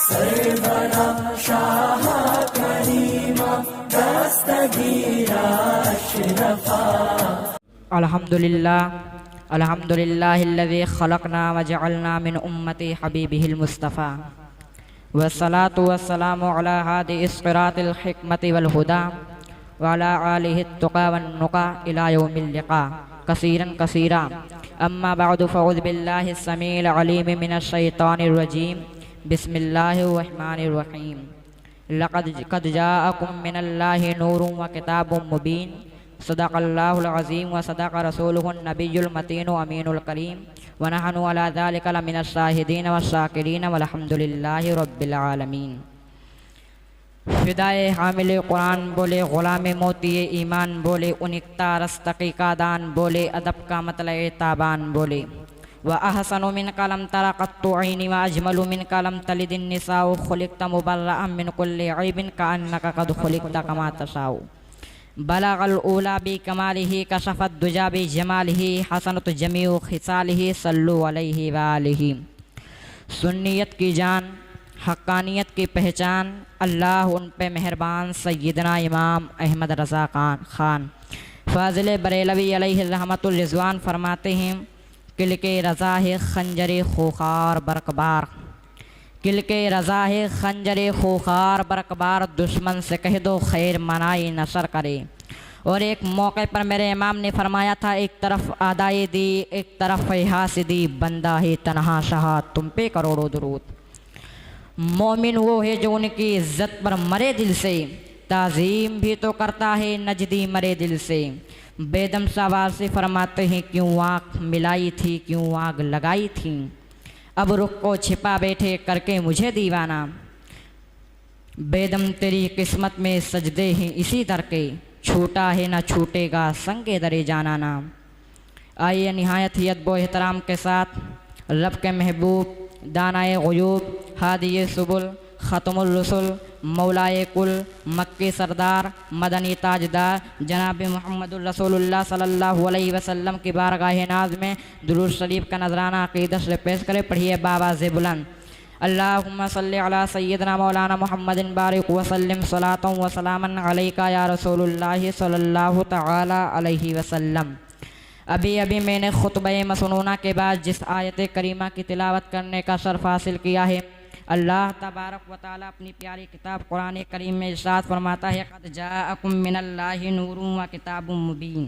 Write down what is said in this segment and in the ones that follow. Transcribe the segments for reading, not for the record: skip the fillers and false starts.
सरवरा शाह करीमा दस्तगीरा अशरफा। अल्हम्दुलिल्लाहिल्लज़ी खलक़ना व जअलना मिन उम्मति हबीबिहिल मुस्तफ़ा वस्सलातु वस्सलामु अला हादिस क़िरातिल हिकमति वल हुदा व अला आलिहि तुक़ा वन नुक़ा इला यौमिल लिक़ा कसीरन कसीरा। अम्मा बअदु फ़अऊज़ु बिल्लाहिस समीइल अलीम मिनश शैतानिर रजीम। बिस्मिल्लाहिर रहमानिर रहीम। लक़द जाअकुम मिनल्लाहि नूरुन व किताबुम मुबीन। सदक़ल्लाहुल अज़ीम व सदक़ रसूलुहुन नबियुल मतीन अमीनुल करीम व नहनु अला ज़ालिका लमिनश शाहिदीन व शाकिरीन वल्हम्दुलिल्लाहि रब्बिल आलमीन। फ़िदाए हामिल कुरान बोले, ग़ुलाम मोती ईमान बोले, उनिकता रस्तक़ी का दान बोले, अदब का मतलब ताबान बोले। व अहसनु मिन कलम तरा क़त्तु ऐनी व अजमलु मिन कलम तलिदिन निसाउ खुलिक़्ता मुबर्रअम मिन कुल्लि ऐबिन कअन्नका क़द खुलिक़्ता कमा तशाउ। बलगल ऊला बी कमालिही कशफ़त दुजा बी जमालिही हसनत जमीउ खिसालिही सल्लु अलैहि व आलिही। सुन्नियत की जान, हक्कानियत की पहचान, अल्लाह उन पे मेहरबान सय्यदना इमाम अहमद रज़ा ख़ान फ़ाज़िल बरेलवी अलैहि रहमतुल रिज़वान फरमाते हैं, किल के रज़ा है खंजरे खूखार बरकबार। किल के रज़ा है खंजरे खूखार बरकबार, दुश्मन से कह दो खैर मनाई नशर करे। और एक मौके पर मेरे इमाम ने फरमाया था, एक तरफ आदाए दी एक तरफ हासिदी, बंदा है तन्हा शाह तुम पे करोड़ों दुरूद। मोमिन वो है जो उनकी इज़्ज़त पर मरे दिल से, ताज़ीम भी तो करता है नजदी मरे दिल से। बेदम सवार से फरमाते हैं, क्यों आँख मिलाई थी, क्यों आग लगाई थी, अब रुख को छिपा बैठे करके मुझे दीवाना। बेदम तेरी किस्मत में सजदे हैं इसी दर के, छूटा है ना छूटेगा संगे दरे जाना ना। आइए निहायत ही अदब व एहतराम के साथ रब के महबूब दानाए ग़ुयूब हादिये सुबुल ख़त्मुर रसूल मौलाए कुल मक्की सरदार मदनी ताजदार जनाब मुहम्मदुर रसूलुल्लाह सल्लल्लाहु अलैहि वसल्लम की बारगाह नाज में दुरूद शरीफ का नजराना अक़ीदत से पेश करे। पढ़िए बावाज़े बुलंद। अल्लाहुम्मा सल्लि अला सय्यदना मौलाना मुहम्मदिन बारिक वसल्लिम सलातन व सलामन अलैका या रसूलुल्लाह सल्लल्लाहु तआला अलैहि वसल्लम। अभी अभी मैंने खुतबे मसनूना के बाद जिस आयत करीमा की तिलावत करने का शर्फ हासिल किया है, अल्लाह तबारक व तआला अपनी प्यारी किताब कुरान करीम में इरशाद फरमाता है, क़द जाअकुम मिनल्लाहि नूरुन व किताबुम मुबीन।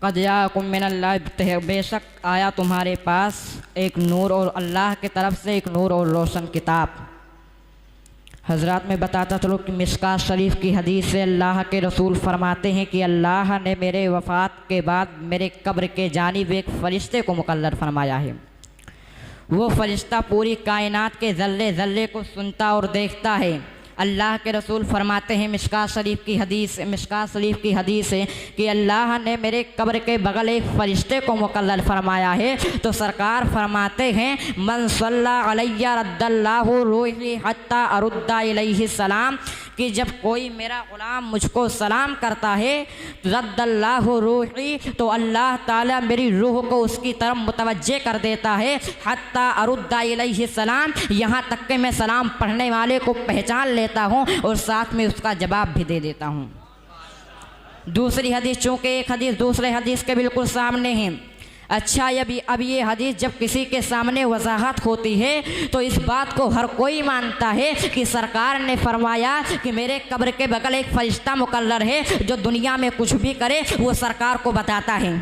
क़द जाअकुम मिनल्लाहि, बेशक आया तुम्हारे पास एक नूर और अल्लाह की तरफ से एक नूर और रोशन किताब। हज़रात में बताता चलो कि मिशकात शरीफ की हदीस से अल्लाह के रसूल फरमाते हैं कि अल्लाह ने मेरे वफ़ात के बाद मेरे कब्र के जानिब एक फ़रिश्ते को मुक़र्रर फरमाया है। वो फ़रिश्ता पूरी कायनात के ज़र्रे ज़र्रे को सुनता और देखता है। अल्लाह के रसूल फरमाते हैं मिशकात शरीफ की हदीस है कि अल्लाह ने मेरे कब्र के बगल एक फ़रिश्ते को मुक़र्रर फरमाया है। तो सरकार फरमाते हैं, मन सल्ला अलैया रद्दल्लाहु रूही हत्ता अरुद्दा इलैहि सलाम, कि जब कोई मेरा ग़ुलाम मुझको सलाम करता है रद्दल्लाहु रूही, तो अल्लाह ताला मेरी रूह को उसकी तरफ मुतवज्जे कर देता है। हत्ता अरुद्दा इलैहि सलाम, यहाँ तक कि मैं सलाम पढ़ने वाले को पहचान लेता हूँ और साथ में उसका जवाब भी दे देता हूँ। दूसरी हदीस, चूँकि एक हदीस दूसरे हदीस के बिल्कुल सामने है। अच्छा, अब ये हदीस जब किसी के सामने वजाहत होती है तो इस बात को हर कोई मानता है कि सरकार ने फरमाया कि मेरे कब्र के बगल एक फ़रिश्ता मुक़र्रर है जो दुनिया में कुछ भी करे वो सरकार को बताता है।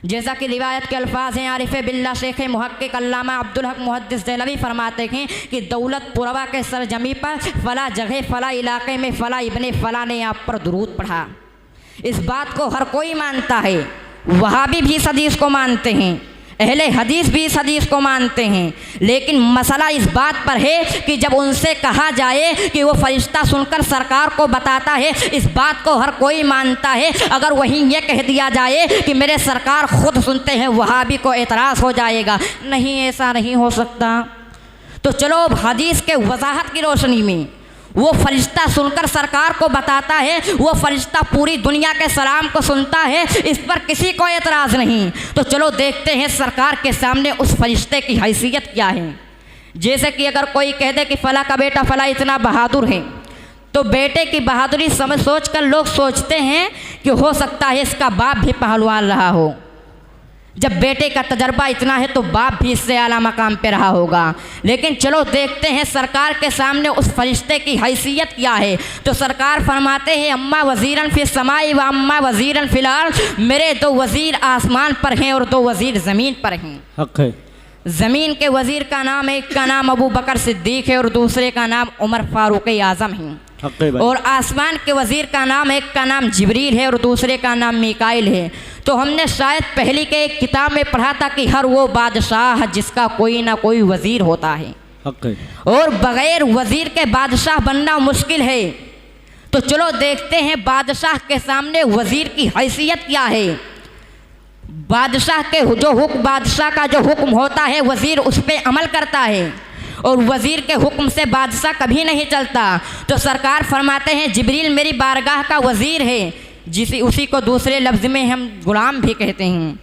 जैसा कि रिवायत के अल्फाज हैं, आरिफ बिल्ला शेख मुहक्किक अल्लामा अब्दुल हक मुहद्दिस देहलवी फरमाते हैं कि दौलत पुरवा के सरजमी पर फ़ला जगह फ़ला इलाके में फ़ला इब्ने फ़ला ने आप पर दुरूद पढ़ा। इस बात को हर कोई मानता है। वहाबी भी इस हदीस को मानते हैं, अहले हदीस भी इस हदीस को मानते हैं। लेकिन मसला इस बात पर है कि जब उनसे कहा जाए कि वो फ़रिश्ता सुनकर सरकार को बताता है, इस बात को हर कोई मानता है। अगर वहीं ये कह दिया जाए कि मेरे सरकार खुद सुनते हैं, वहाबी को एतराज़ हो जाएगा, नहीं ऐसा नहीं हो सकता। तो चलो हदीस के वजाहत की रोशनी में वो फरिश्ता सुनकर सरकार को बताता है, वो फरिश्ता पूरी दुनिया के सलाम को सुनता है, इस पर किसी को एतराज़ नहीं। तो चलो देखते हैं सरकार के सामने उस फरिश्ते की हैसियत क्या है। जैसे कि अगर कोई कह दे कि फला का बेटा फला इतना बहादुर है, तो बेटे की बहादुरी समझ सोच कर लोग सोचते हैं कि हो सकता है इसका बाप भी पहलवान रहा हो। जब बेटे का तजर्बा इतना है तो बाप भी इससे आला मकाम पे रहा होगा। लेकिन चलो देखते हैं सरकार के सामने उस फरिश्ते की हैसियत क्या है। तो सरकार फरमाते हैं अम्मा वज़ीरन फिस समाई व अम्मा वज़ीरन फिल अर्ज़, मेरे 2 वज़ीर आसमान पर हैं और 2 वज़ीर ज़मीन पर हैं। हक है। ज़मीन के वज़ीर का नाम, एक का नाम अबू बकर सिद्दीक़ है और दूसरे का नाम उमर फ़ारूक आज़म है। और आसमान के वज़ीर का नाम, एक का नाम जिब्रील है और दूसरे का नाम मीकाइल है। तो हमने शायद पहली के एक किताब में पढ़ा था कि हर वो बादशाह जिसका कोई ना कोई वज़ीर होता है, और बग़ैर वज़ीर के बादशाह बनना मुश्किल है। तो चलो देखते हैं बादशाह के सामने वज़ीर की हैसियत क्या है। बादशाह के बादशाह का जो हुक्म होता है वज़ीर उस पर अमल करता है, और वज़ीर के हुक्म से बादशाह कभी नहीं चलता। तो सरकार फरमाते हैं जिब्रील मेरी बारगाह का वज़ीर है, उसी को दूसरे लफ्ज़ में हम गुलाम भी कहते हैं।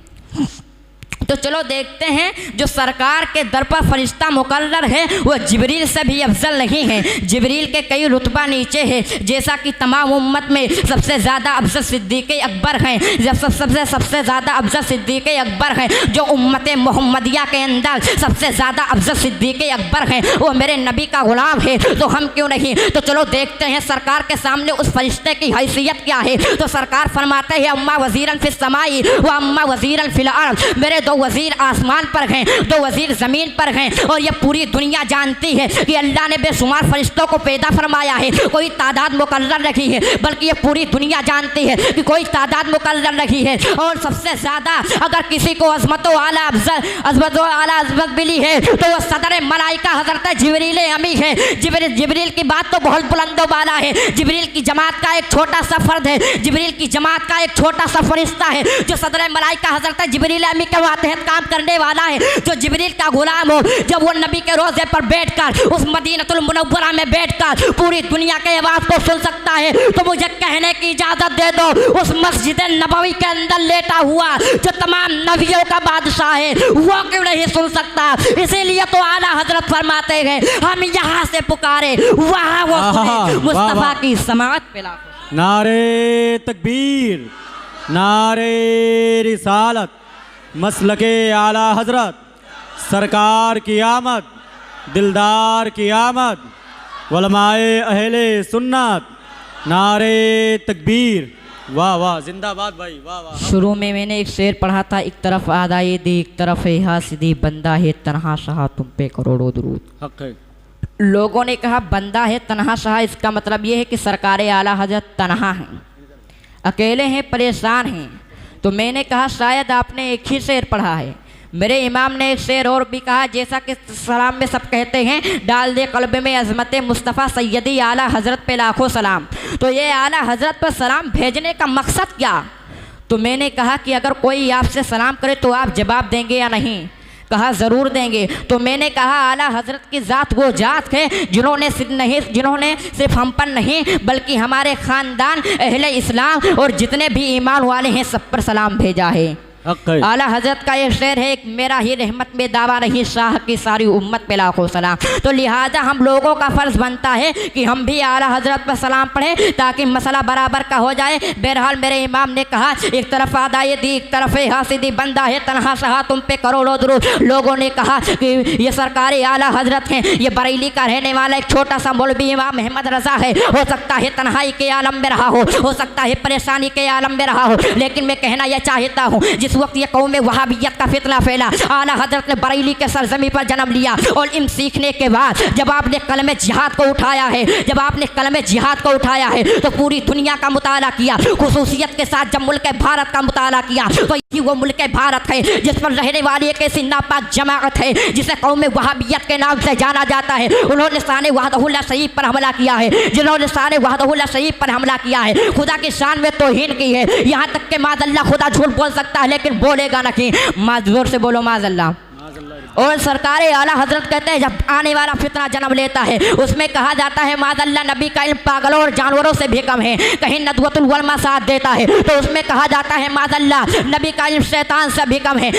तो चलो देखते हैं जो सरकार के दर पर फरिश्ता मुकर्रर है वो जिब्रील से भी अफजल नहीं है। जिब्रील के कई रुतबा नीचे है। जैसा कि तमाम उम्मत में सबसे ज़्यादा अफजल सिद्दीक़ अकबर हैं, सबसे ज़्यादा अफजल सिद्दीक़ अकबर हैं, जो उम्मत मोहम्मदिया के अंदर सबसे ज़्यादा अफजल सिद्दीक़ अकबर हैं, वो मेरे नबी का गुलाम है, तो हम क्यों नहीं। तो चलो देखते हैं सरकार के सामने उस फरिश्ते की हैसियत क्या है। तो सरकार फरमाते हैं अम्मा वज़ीरन फिस समाई व अम्मा वज़ीरन फिल अर्ज़, मेरे 2 वज़ीर आसमान पर हैं, 2 वज़ीर ज़मीन पर हैं। और ये पूरी दुनिया जानती है कि अल्लाह ने बेशुमार फरिश्तों को पैदा फरमाया है, कोई तादाद मुकर्रर रखी है, बल्कि ये पूरी दुनिया जानती है कि कोई तादाद मुकर्रर रखी है। और सबसे ज़्यादा अगर किसी को अज़मत आला अज़मत मिली है तो वह सदर मलाइका हज़रत जिब्रील अमी है। जिब्रील की बात तो बहुत बुलंद वाला है। जिब्रील की जमात का एक छोटा सा फ़र्द है, जिब्रील की जमात का एक छोटा सा फरिश्ता है जो सदर मलाइका हज़रत जिब्रील अमी के मातहत काम करने वाला है, जो जिब्रील का गुलाम हो। जब वो नबी के रोज़े पर बैठकर उस मदीनतुल मुनव्वरा में बैठकर पूरी दुनिया के आवाज़ को सुन सकता है, तो मुझे कहने की इजाज़त दे दो उस मस्जिद नबवी के अंदर लेटा हुआ जो तमाम नबियों का बादशाह है वो क्यों नहीं सुन सकता। इसीलिए तो आला हजरत फरमाते हैं हम यहाँ से पुकारे वहाँ वो सुने। मुस्तफ़ा की समाअत पे लाखों नारे तकबीर, नारे रिसालत, मसलके आला हजरत, सरकार की आमद, दिलदार की आमद, उलमाए अहले सुन्नत, नारे तकबीर, वाह वाह, जिंदाबाद भाई, वाह वाह। शुरू में मैंने एक शेर पढ़ा था, एक तरफ आदाए दी एक तरफ है हासिदी, बंदा है तन्हा शाह तुम पे करोड़ों दुरूद। हक है। लोगों ने कहा बंदा है तन्हा शाह, इसका मतलब ये है कि सरकार आला हजरत तन्हा हैं, अकेले हैं, परेशान हैं। तो मैंने कहा शायद आपने एक ही शेर पढ़ा है। मेरे इमाम ने एक शेर और भी कहा, जैसा कि सलाम में सब कहते हैं डाल दे कल्ब में अज़मत मुस्तफ़ा सैयदी आला हज़रत पे लाखों सलाम। तो ये आला हज़रत पर सलाम भेजने का मकसद क्या। तो मैंने कहा कि अगर कोई आपसे सलाम करे तो आप जवाब देंगे या नहीं। कहा ज़रूर देंगे। तो मैंने कहा आला हज़रत की ज़ात वो ज़ात है जिन्होंने सिर्फ हम पर नहीं बल्कि हमारे ख़ानदान अहले इस्लाम और जितने भी ईमान वाले हैं सब पर सलाम भेजा है। आला हज़रत का ये शेर है, मेरा ही रहमत में दावा रही शाह की सारी उम्मत पे लाखों सलाम। तो लिहाजा हम लोगों का फ़र्ज़ बनता है कि हम भी आला हज़रत पर सलाम पढ़ें ताकि मसला बराबर का हो जाए। बहरहाल मेरे इमाम ने कहा एक तरफ आदाए दी एक तरफ हासिदी, बंदा है तन्हा शाह तुम पे करोड़ों दुरूद। लोगों ने कहा कि ये सरकारी आला हज़रत हैं, ये बरेली का रहने वाला एक छोटा सा मौलवी इमाम अहमद रज़ा है। हो सकता है तन्हाई के आलम में रहा हो सकता है परेशानी के आलम में रहा हो, लेकिन मैं कहना यह चाहता हूँ जिस वक्त ये कौम में वहाबियत का फितना फैला, आला हज़रत ने बरेली के सरजमी पर जन्म लिया और इल्म सीखने के बाद जब आपने कलमे जिहाद को उठाया है, जब आपने कलमे जिहाद को उठाया है तो पूरी दुनिया का मुताला किया, खुसूसियत के साथ जब मुल्क भारत का मुताला किया तो ये वो मुल्क भारत है जिस पर रहने वाली एक ऐसी नापाक जमाअत है जिसे कौम में वहाबियत के नाम से जाना जाता है। उन्होंने शान वहदहुल्लाह शरीफ पर हमला किया है, जिन्होंने शान वहदहुल्लाह शरीफ पर हमला किया है, खुदा की शान में तौहीन की है। यहाँ तक के माज़अल्लाह खुदा झूठ बोल सकता है लेकिन बोलेगा नहीं। जोर से बोलो माज़अल्लाह। और सरकारे आला हजरत कहते हैं जब आने वाला फितना जन्म लेता है उसमें कहा जाता है मादल्ला नबी का इल्म पागलों और जानवरों से भी कम है, कहीं नदवतुल उलमा साथ देता है तो उसमें कहा जाता है मादल्ला नबी का इल्म शैतान से भी कम है।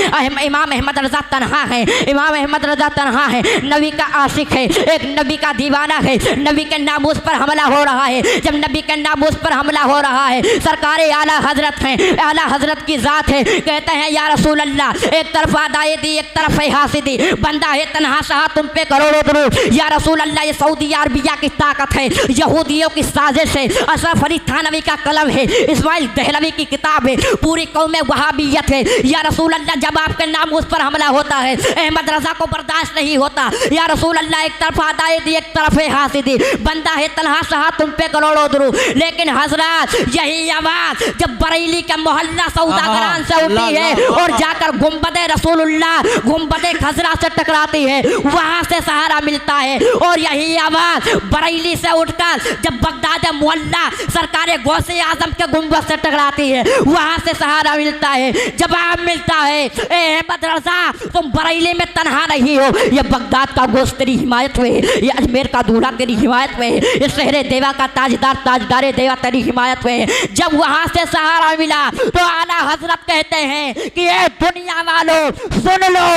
इमाम अहमद रजा तन्हा है, इमाम अहमद रजा तन्हा है, नबी का आशिक है, एक नबी का दीवाना है। नबी के नामूस पर हमला हो रहा है, जब नबी के नामूस पर हमला हो रहा है सरकारे आला हजरत हैं, आला हजरत की ज़ात है, कहते हैं या रसूल अल्लाह एक तरफ आदाए दी एक तरफ है हासिदी, बंदा है तन्हा शाह तुम पे करोड़ों दुरूद। या रसूल अल्लाह ये सऊदी अरबिया की ताकत है, यहूदियों की साजिश है, अशरफ अली थानवी का कलम है, इस्माइल दहलवी की किताब है, पूरी कौम में वहाबियत है। या रसूल अल्लाह जब आपके नाम उस पर हमला होता है अहमद रजा को बर्दाश्त नहीं होता। या रसूल अल्लाह एक तरफ आदाए दी एक तरफ है हासिदी, बंदा है तन्हा शाह तुम पे करोड़ों दुरूद। लेकिन हजरत यही आवाज जब बरेली का मोहल्ला सौदागरान से उठी है और जाकर गुंबद रसूलुल्लाह गुंबद खजरा से टकराती है, वहां से सहारा मिलता है। और यही आवाज बरेली से उठकर जब बगदाद मोहल्ला सरकार गौसे आजम के गुंबद से टकराती है, वहां से सहारा मिलता है, जवाब मिलता है अहमद रजा तुम बरेली में तन्हा नहीं हो, ये बगदाद का गोश्त तेरी हिमायत में है, ये अजमेर का दूल्हा तेरी हिमायत में है, ये शहरे देवा का ताजदार देवा तेरी हिमायत में है। जब वहां से सहारा मिला तो आला हजरत कहते हैं कि ये दुनिया वालों सुन लो,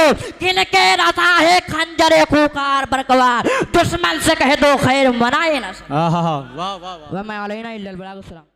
किनके रजा है खंजरे खूंखार बरकवार, दुश्मन से कह दो खैर मनाए ना। वाह वाह वाह। वमा अलैना इल्लल बलागुस सलाम।